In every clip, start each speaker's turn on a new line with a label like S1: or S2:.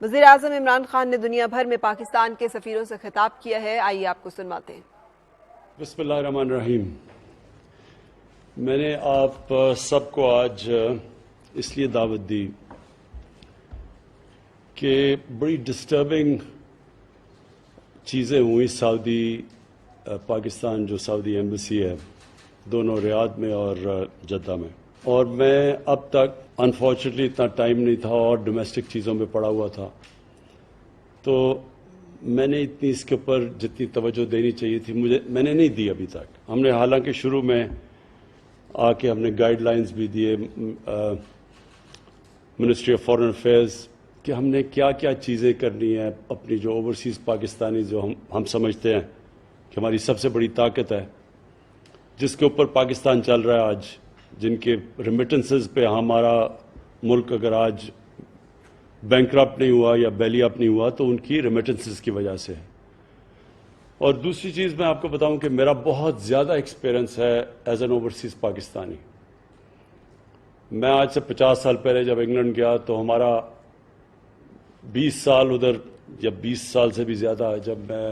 S1: وزیر اعظم عمران خان نے دنیا بھر میں پاکستان کے سفیروں سے خطاب کیا ہے، آئیے آپ کو سنواتے ہیں۔
S2: بسم اللہ الرحمن الرحیم۔ میں نے آپ سب کو آج اس لیے دعوت دی کہ بڑی ڈسٹربنگ چیزیں ہوئی سعودی پاکستان جو سعودی ایمبیسی ہے دونوں ریاض میں اور جدہ میں، اور میں اب تک انفارچونیٹلی اتنا ٹائم نہیں تھا اور ڈومیسٹک چیزوں میں پڑا ہوا تھا، تو میں نے اتنی اس کے اوپر جتنی توجہ دینی چاہیے تھی میں نے نہیں دی ابھی تک۔ ہم نے حالانکہ شروع میں آ کے ہم نے گائیڈ لائنز بھی دیے منسٹری آف فارن افیئرز کہ ہم نے کیا کیا چیزیں کرنی ہیں، اپنی جو اوورسیز پاکستانی جو ہم سمجھتے ہیں کہ ہماری سب سے بڑی طاقت ہے، جس کے اوپر پاکستان چل رہا ہے آج، جن کے ریمیٹنسز پہ ہمارا ملک اگر آج بینکرپٹ نہیں ہوا یا بیلی اپ نہیں ہوا تو ان کی ریمیٹنسز کی وجہ سے ہے۔ اور دوسری چیز میں آپ کو بتاؤں کہ میرا بہت زیادہ ایکسپیرنس ہے ایز این اوورسیز پاکستانی۔ میں آج سے 50 سال پہلے جب انگلینڈ گیا تو ہمارا 20 سال ادھر یا 20 سال سے بھی زیادہ جب میں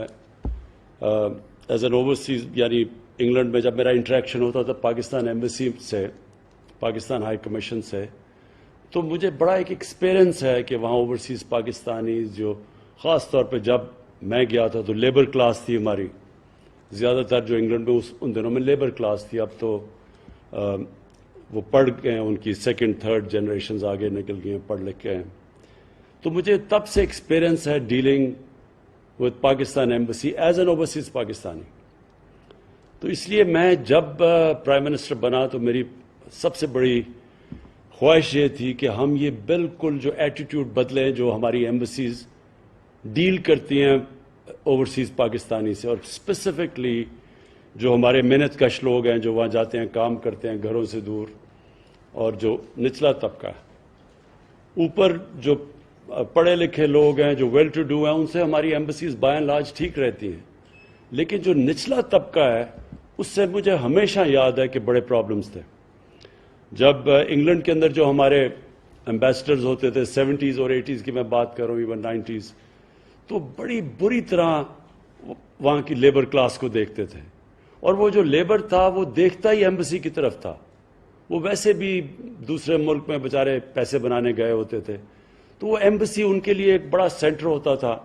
S2: ایز این اوورسیز یعنی انگلینڈ میں جب میرا انٹریکشن ہوتا تھا پاکستان ایمبیسی سے، پاکستان ہائی کمیشن سے، تو مجھے بڑا ایک ایکسپیرنس ہے کہ وہاں اوورسیز پاکستانی جو خاص طور پہ جب میں گیا تھا تو لیبر کلاس تھی ہماری، زیادہ تر جو انگلینڈ میں ان دنوں میں لیبر کلاس تھی، اب تو وہ پڑھ گئے، ان کی سیکنڈ تھرڈ جنریشنز آگے نکل گئی ہیں، پڑھ لکھ کے ہیں۔ تو مجھے تب سے ایکسپیرنس ہے dealing with Pakistan embassy as an overseas Pakistani. تو اس لیے میں جب پرائم منسٹر بنا تو میری سب سے بڑی خواہش یہ تھی کہ ہم یہ بالکل جو ایٹیٹیوڈ بدلیں جو ہماری ایمبیسیز ڈیل کرتی ہیں اوورسیز پاکستانی سے، اور اسپیسیفکلی جو ہمارے محنت کش لوگ ہیں جو وہاں جاتے ہیں کام کرتے ہیں گھروں سے دور، اور جو نچلا طبقہ ہے، اوپر جو پڑھے لکھے لوگ ہیں جو ویل ٹو ڈو ہیں، ان سے ہماری ایمبیسیز بائی اینڈ لارج ٹھیک رہتی ہیں، لیکن جو نچلا طبقہ ہے اس سے مجھے ہمیشہ یاد ہے کہ بڑے پرابلمز تھے۔ جب انگلینڈ کے اندر جو ہمارے ایمبیسڈرز ہوتے تھے 70s اور 80s کی میں بات کروں، ایون 90s، تو بڑی بری طرح وہاں کی لیبر کلاس کو دیکھتے تھے، اور وہ جو لیبر تھا وہ دیکھتا ہی ایمبیسی کی طرف تھا، وہ ویسے بھی دوسرے ملک میں بیچارے پیسے بنانے گئے ہوتے تھے، تو وہ ایمبیسی ان کے لیے ایک بڑا سینٹر ہوتا تھا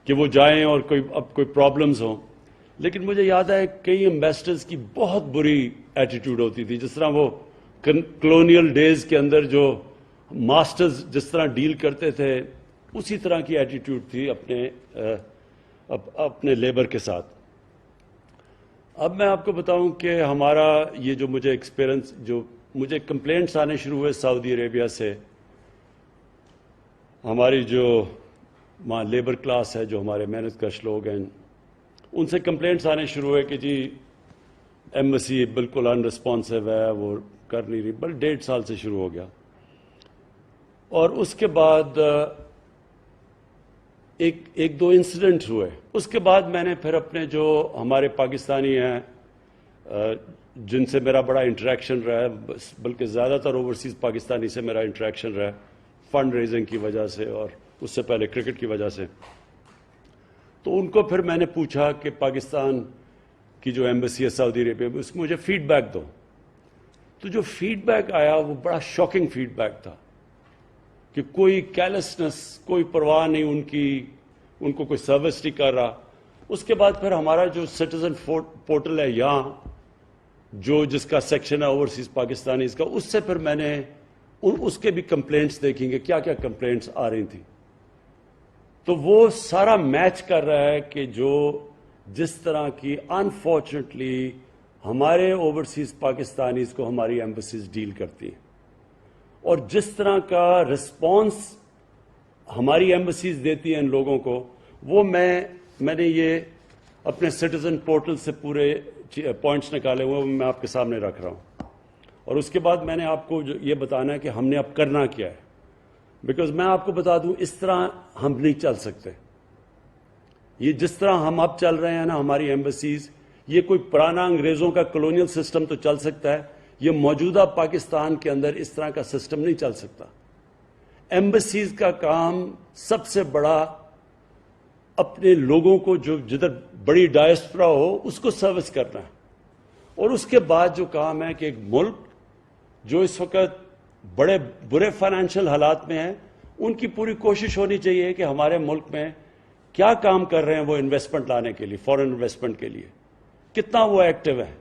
S2: کہ وہ جائیں اور کوئی پرابلمز ہوں۔ لیکن مجھے یاد ہے کئی ایمبیسڈرز کی بہت بری ایٹیٹیوڈ ہوتی تھی، جس طرح وہ کلونیل ڈیز کے اندر جو ماسٹرز جس طرح ڈیل کرتے تھے اسی طرح کی ایٹیٹیوڈ تھی اپنے لیبر کے ساتھ۔ اب میں آپ کو بتاؤں کہ ہمارا یہ جو مجھے ایکسپیرنس، جو مجھے کمپلینٹس آنے شروع ہوئے سعودی عربیہ سے، ہماری جو وہاں لیبر کلاس ہے جو ہمارے محنت کش لوگ ہیں، ان سے کمپلینٹس آنے شروع ہوئے کہ جی ایمبیسی بالکل ان رسپانسو ہے، وہ کر نہیں رہی، بل 1.5 سال سے شروع ہو گیا۔ اور اس کے بعد ایک دو انسیڈنٹ ہوئے، اس کے بعد میں نے پھر اپنے جو ہمارے پاکستانی ہیں جن سے میرا بڑا انٹریکشن رہا ہے، بلکہ زیادہ تر اوورسیز پاکستانی سے میرا انٹریکشن رہا ہے فنڈ ریزنگ کی وجہ سے اور اس سے پہلے کرکٹ کی وجہ سے، تو ان کو پھر میں نے پوچھا کہ پاکستان کی جو ایمبیسی ہے سعودی عربیہ میں، اس کو مجھے فیڈ بیک دو۔ تو جو فیڈ بیک آیا وہ بڑا شاکنگ فیڈ بیک تھا کہ کوئی کیلسنس، کوئی پرواہ نہیں ان کو کوئی سروس نہیں کر رہا۔ اس کے بعد پھر ہمارا جو سٹیزن پورٹل ہے یہاں، جو جس کا سیکشن ہے اوورسیز پاکستانیز کا، اس سے پھر میں نے اس کے بھی کمپلینٹس دیکھیں گے کیا کیا کمپلینٹس آ رہی تھیں، تو وہ سارا میچ کر رہا ہے کہ جس طرح کی انفارچونیٹلی ہمارے اوورسیز پاکستانیز کو ہماری ایمبیسیز ڈیل کرتی ہیں، اور جس طرح کا رسپانس ہماری ایمبیسیز دیتی ہیں ان لوگوں کو، وہ میں نے یہ اپنے سٹیزن پورٹل سے پورے پوائنٹس نکالے ہوئے میں آپ کے سامنے رکھ رہا ہوں۔ اور اس کے بعد میں نے آپ کو یہ بتانا ہے کہ ہم نے اب کرنا کیا ہے، بیکاز میں آپ کو بتا دوں اس طرح ہم نہیں چل سکتے۔ یہ جس طرح ہم اب چل رہے ہیں نا ہماری ایمبیسیز، یہ کوئی پرانا انگریزوں کا کلونیل سسٹم تو چل سکتا ہے، یہ موجودہ پاکستان کے اندر اس طرح کا سسٹم نہیں چل سکتا۔ ایمبسیز کا کام سب سے بڑا اپنے لوگوں کو جو جدھر بڑی ڈائسپورا ہو اس کو سروس کرنا ہے. اور اس کے بعد جو کام ہے کہ ایک ملک جو اس وقت بڑے برے فائنینشیل حالات میں ہیں, ان کی پوری کوشش ہونی چاہیے کہ ہمارے ملک میں کیا کام کر رہے ہیں وہ انویسٹمنٹ لانے کے لیے, فورن انویسٹمنٹ کے لیے کتنا وہ ایکٹیو ہے.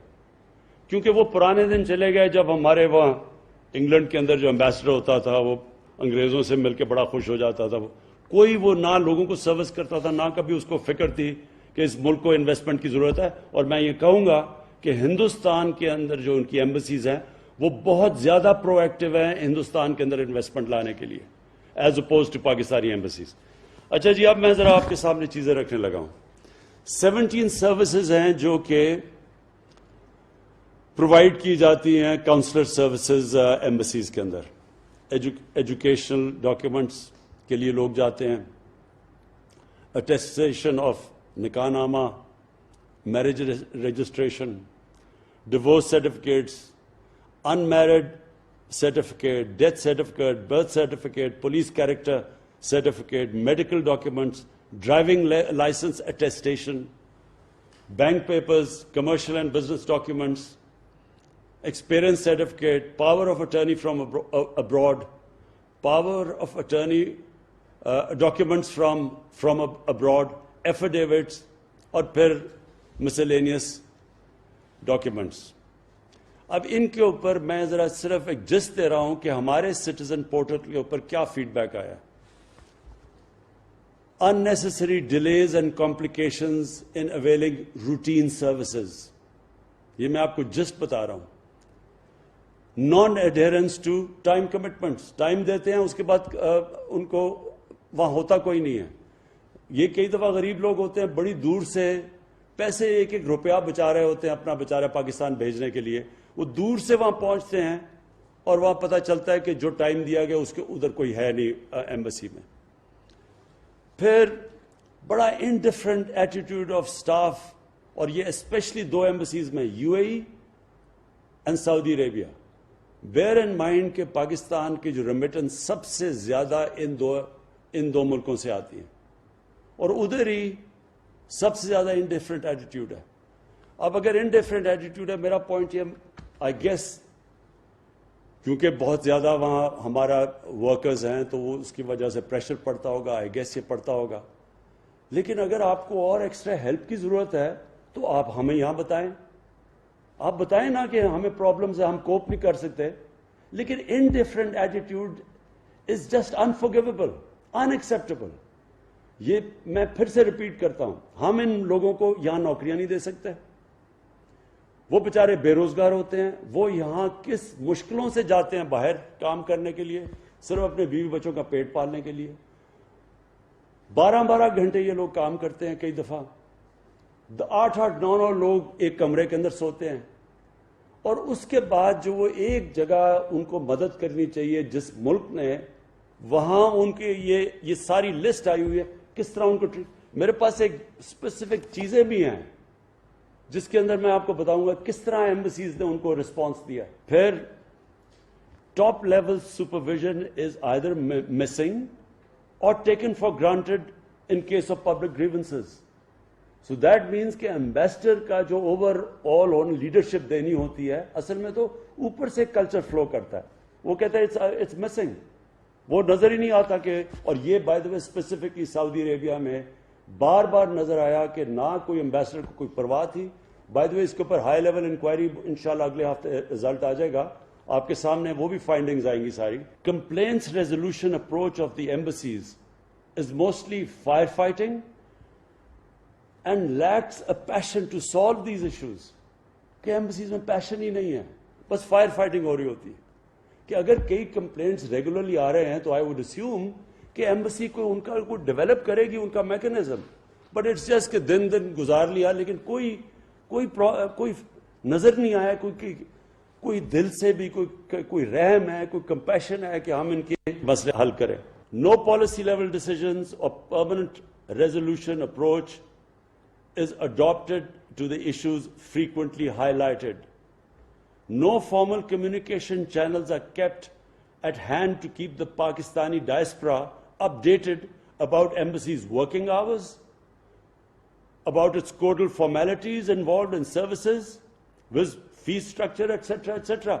S2: کیونکہ وہ پرانے دن چلے گئے جب ہمارے وہاں انگلینڈ کے اندر جو ایمبیسڈر ہوتا تھا وہ انگریزوں سے مل کے بڑا خوش ہو جاتا تھا. کوئی وہ نہ لوگوں کو سروس کرتا تھا, نہ کبھی اس کو فکر تھی کہ اس ملک کو انویسٹمنٹ کی ضرورت ہے. اور میں یہ کہوں گا کہ ہندوستان کے اندر جو ان کی ایمبسیز ہیں وہ بہت زیادہ پرو ایکٹیو ہیں ہندوستان کے اندر انویسٹمنٹ لانے کے لیے as opposed to Pakistani embassies. اچھا جی, اب میں ذرا آپ کے سامنے چیزیں رکھنے لگا ہوں. 17 سروسز ہیں جو کہ پرووائڈ کی جاتی ہیں, کاؤنسلر سروسز ایمبسیز کے اندر. ایجوکیشنل ڈاکیومنٹس کے لیے لوگ جاتے ہیں, attestation of nikah nama, marriage registration, divorce certificates, unmarried certificate, death certificate, birth certificate, police character certificate, medical documents, driving license attestation, bank papers, commercial and business documents, experience certificate, power of attorney from abroad, power of attorney documents from abroad, affidavits, اور پھر miscellaneous documents. اب ان کے اوپر میں ذرا صرف ایک جست دے رہا ہوں کہ ہمارے سٹیزن پورٹل کے اوپر کیا فیڈ بیک آیا. unnecessary delays and complications in availing routine services. یہ میں آپ کو جسٹ بتا رہا ہوں. Non adherence to time commitments, time دیتے ہیں اس کے بعد ان کو وہاں ہوتا کوئی نہیں ہے. یہ کئی دفعہ غریب لوگ ہوتے ہیں بڑی دور سے پیسے ایک ایک روپیہ بچا رہے ہوتے ہیں اپنا بیچارہ پاکستان بھیجنے کے لیے, وہ دور سے وہاں پہنچتے ہیں اور وہاں پتہ چلتا ہے کہ جو ٹائم دیا گیا اس کے ادھر کوئی ہے نہیں ایمبسی میں. پھر بڑا انڈیفرنٹ ایٹیٹیوڈ آف سٹاف, اور یہ اسپیشلی 2 ایمبسیز میں, U A E and Saudi Arabia. Bear in mind کہ پاکستان کی جو ریمیٹنس سب سے زیادہ ان دو ملکوں سے آتی ہے, اور ادھر ہی سب سے زیادہ انڈیفرنٹ ایٹیٹیوڈ ہے. اب اگر انڈیفرنٹ ایٹیٹیوڈ ہے, میرا پوائنٹ یہ آئی گیس کیونکہ بہت زیادہ وہاں ہمارا ورکرز ہیں تو وہ اس کی وجہ سے پریشر پڑتا ہوگا, آئی گیس یہ پڑتا ہوگا. لیکن اگر آپ کو اور ایکسٹرا ہیلپ کی ضرورت ہے تو آپ ہمیں یہاں بتائیں. آپ بتائیں نا کہ ہمیں پرابلمز ہیں, ہم کوپ نہیں کر سکتے. لیکن انڈیفرنٹ ایٹیٹیوڈ از جسٹ انفارگیویبل, انایکسیپٹیبل. یہ میں پھر سے ریپیٹ کرتا ہوں, ہم ان لوگوں کو یہاں نوکریاں نہیں دے سکتے. وہ بیچارے بے روزگار ہوتے ہیں, وہ یہاں کس مشکلوں سے جاتے ہیں باہر کام کرنے کے لیے, صرف اپنے بیوی بچوں کا پیٹ پالنے کے لیے. 12 گھنٹے یہ لوگ کام کرتے ہیں, کئی دفعہ 8 9 لوگ ایک کمرے کے اندر سوتے ہیں. اور اس کے بعد جو وہ ایک جگہ ان کو مدد کرنی چاہیے جس ملک نے, وہاں ان کے یہ ساری لسٹ آئی ہوئی ہے کس طرح ان کو میرے پاس ایک اسپیسیفک چیزیں بھی ہیں جس کے اندر میں آپ کو بتاؤں گا کس طرح ایمبسیز نے ان کو رسپانس دیا. پھر top level supervision is either missing or taken for granted in case of public grievances. So that means کہ ایمبیسڈر کا جو اوور آل آن لیڈرشپ دینی ہوتی ہے, اصل میں تو اوپر سے کلچر فلو کرتا ہے. وہ کہتا ہے اٹس مسنگ, وہ نظر ہی نہیں آتا کہ. اور یہ بائی دا وے اسپیسیفکلی سعودی عربیہ میں بار بار نظر آیا کہ نہ کوئی ایمبیسڈر کو کوئی پرواہ تھی. بائی دا وے اس کے اوپر ہائی لیول انکوائری انشاءاللہ اگلے ہفتے رزلٹ آ جائے گا آپ کے سامنے, وہ بھی فائنڈنگز آئیں گی ساری. Complaints resolution approach of the embassies is mostly fire fighting and lacks a passion to solve these issues. کہ ایمبسیز میں پیشن ہی نہیں ہے, بس فائر فائٹنگ ہو رہی ہوتی ہے. کہ اگر کئی کمپلینٹس ریگولرلی آ رہے ہیں تو آئی وڈ اسیوم کہ ایمبسی کو ان کا کوئی ڈیولپ کرے گی ان کا میکنزم. بٹ اٹس جسٹ کہ دن گزار لیا, لیکن کوئی نظر نہیں آیا, کوئی دل سے بھی کوئی رحم ہے, کوئی کمپیشن ہے کہ ہم ان کے مسئلے حل کریں. نو پالیسی لیول ڈیسیژنز اور permanent resolution approach is adopted to the issues frequently highlighted. No formal communication channels are kept at hand to keep the Pakistani diaspora updated about embassy's working hours, about its codal formalities involved in services, with fee structure, etc., etc.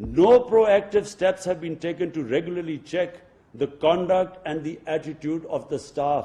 S2: No proactive steps have been taken to regularly check the conduct and the attitude of the staff.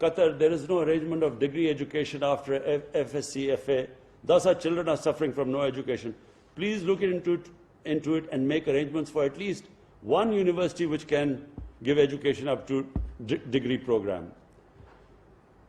S2: Qatar, there is no arrangement of degree education after FSc, FA. Thus our children are suffering from no education. Please look into it and make arrangements for at least one university which can give education up to degree program.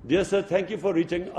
S2: Dear sir, thank you for reaching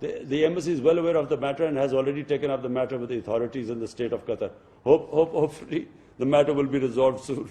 S2: The embassy is well aware of the matter and has already taken up the matter with the authorities in the state of Qatar. Hopefully the matter will be resolved soon.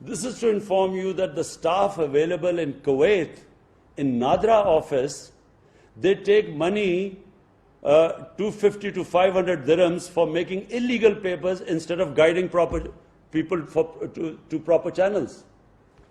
S2: This is to inform you that the staff available in Kuwait, in Nadra office, they take money 250 to 500 dirhams for making illegal papers instead of guiding proper people to proper channels.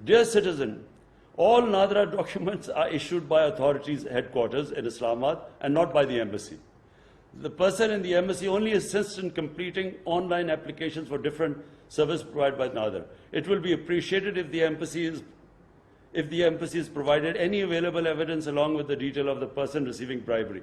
S2: Dear citizen, all Nadra documents are issued by authorities headquarters in Islamabad and not by the embassy. The person in the embassy only assists in completing online applications for different services provided by Nadra. It will be appreciated if the embassy is provided any available evidence along with the detail of the person receiving bribery.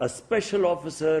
S2: a special officer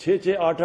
S2: 6-8